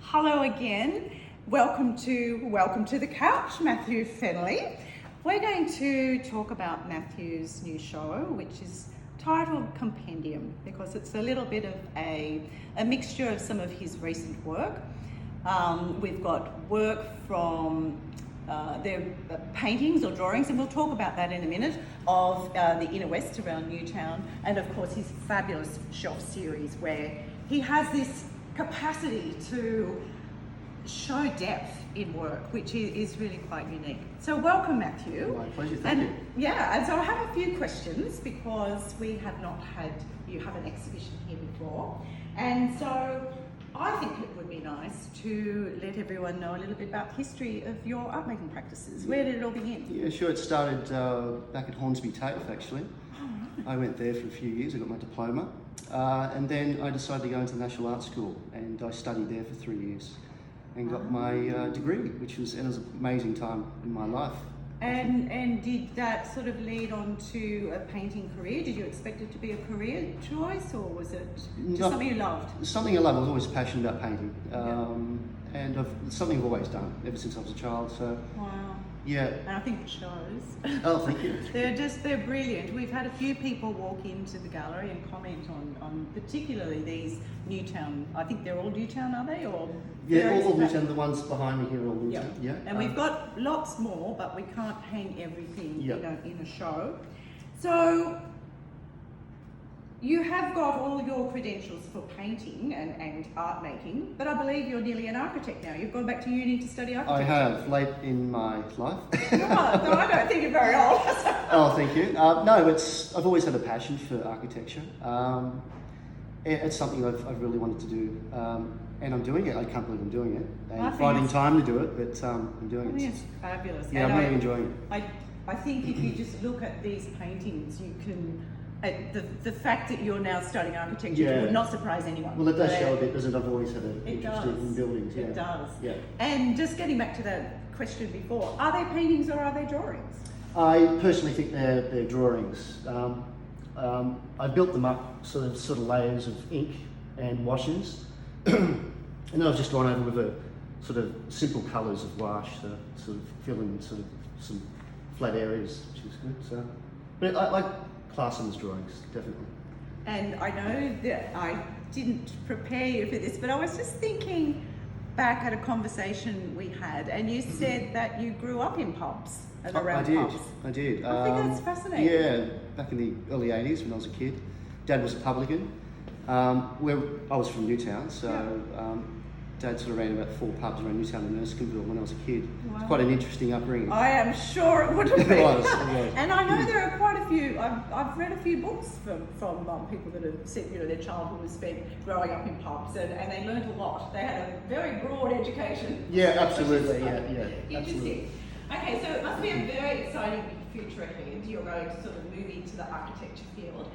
Hello again. Welcome to the couch, Matthew Fennelly. We're going to talk about Matthew's new show, which is titled Compendium, because it's a little bit of a mixture of some of his recent work. We've got work from their paintings or drawings, and we'll talk about that in a minute, of the inner west around Newtown, and of course his fabulous shelf series where he has this capacity to show depth in work, which is really quite unique. So welcome, Matthew. My pleasure, thank you. Yeah, and so I have a few questions because we have not had you have an exhibition here before, and so I think it would be nice to let everyone know a little bit about the history of your art making practices. Where did it all begin? Yeah, sure. It started back at Hornsby TAFE, actually. I went there for a few years. I got my diploma, and then I decided to go into the National Art School, and I studied there for 3 years, and got my degree, it was an amazing time in my life. And did that sort of lead on to a painting career? Did you expect it to be a career choice, or was it just something you loved? Something I love. I was always passionate about painting, and it's something I've always done ever since I was a child. So Wow. yeah. And I think it shows. Oh, thank you. They're brilliant. We've had a few people walk into the gallery and comment on particularly these Newtown. I think they're all Newtown, are they? Or Yeah, all Newtown. The ones behind me here are all Newtown. Yeah. And we've got lots more, but we can't hang everything in a show. So you have got all your credentials for painting and art making, but I believe you're nearly an architect now. You've gone back to uni to study architecture. I have, late in my life. No, I don't think you're very old. Oh, thank you. No, I've always had a passion for architecture. It's something I've really wanted to do, and I'm doing it. I can't believe I'm doing it. And finding time to do it, but I'm doing it. I think it's fabulous. Yeah, and I'm really enjoying it. I think if you just look at these paintings, you can. The fact that you're now studying architecture would not surprise anyone. Well, it does show a bit, doesn't it? I've always had an interest in buildings. Yeah. It does. Yeah. And just getting back to that question before, are they paintings or are they drawings? I personally think they're drawings. I built them up sort of layers of ink and washes, and then I've just gone over with a sort of simple colours of gouache to sort of fill in sort of some flat areas, which is good. So, but I class them as drawings, definitely. And I know that I didn't prepare you for this, but I was just thinking back at a conversation we had, and you said that you grew up in pubs and around pubs. I did. I think that's fascinating. Yeah, back in the early 80s when I was a kid. Dad was a publican. Where I was from Newtown, so Dad sort of ran about 4 pubs around Newtown and Erskineville when I was a kid. Wow. It's quite an interesting upbringing. I am sure it would have been. It was. And I know there are quite a few. I've read a few books from people that have said their childhood was spent growing up in pubs, and they learnt a lot. They had a very broad education. Yeah, absolutely. Yeah, Interesting. absolutely. Okay, so it must be a very exciting future ahead. You're going to sort of move into the architecture field.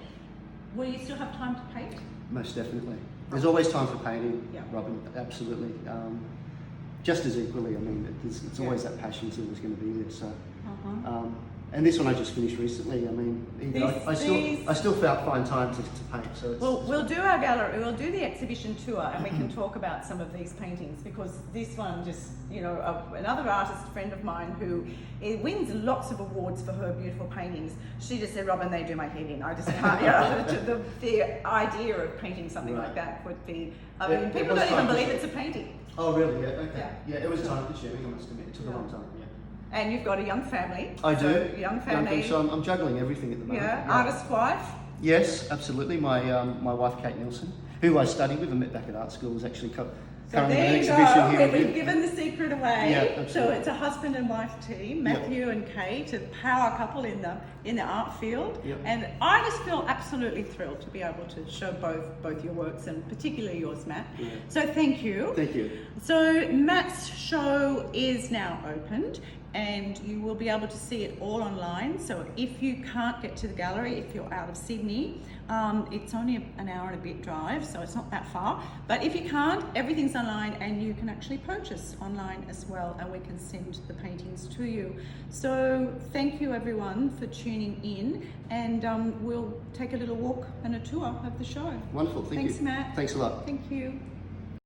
Will you still have time to paint? Most definitely. There's always time for painting, Yeah. Robin. Absolutely. Just as equally. I mean, it's always that passion is always going to be there. So. And this one I just finished recently. I mean, I still find time to paint. So it's, We'll do our gallery. We'll do the exhibition tour, and we can talk about some of these paintings, because this one just, another artist friend of mine who wins lots of awards for her beautiful paintings. She just said, "Robin, they do my head in. I just can't." The idea of painting something like that would be. I mean, people don't even believe it's a painting. Oh, really? Yeah. Okay. Yeah, it was time consuming. I must admit, it took a long time. Yeah. And you've got a young family. I do. So young family. So I'm juggling everything at the moment. Yeah. Artist wife. Yes, absolutely. My wife Kate Nielsen, who I studied with and met back at art school, was actually currently in an exhibition here. We've given the secret away. Yeah, absolutely. So it's a husband and wife team, Matthew and Kate, a power couple in the art field. Yep. And I just feel absolutely thrilled to be able to show both your works, and particularly yours, Matt. Yeah. So thank you. Thank you. So Matt's show is now opened, and you will be able to see it all online. So if you can't get to the gallery, if you're out of Sydney, it's only an hour and a bit drive, so it's not that far. But if you can't, everything's online, and you can actually purchase online as well, and we can send the paintings to you. So thank you everyone for tuning in, and we'll take a little walk and a tour of the show. Wonderful, thank you. Thanks, Matt. Thanks a lot. Thank you.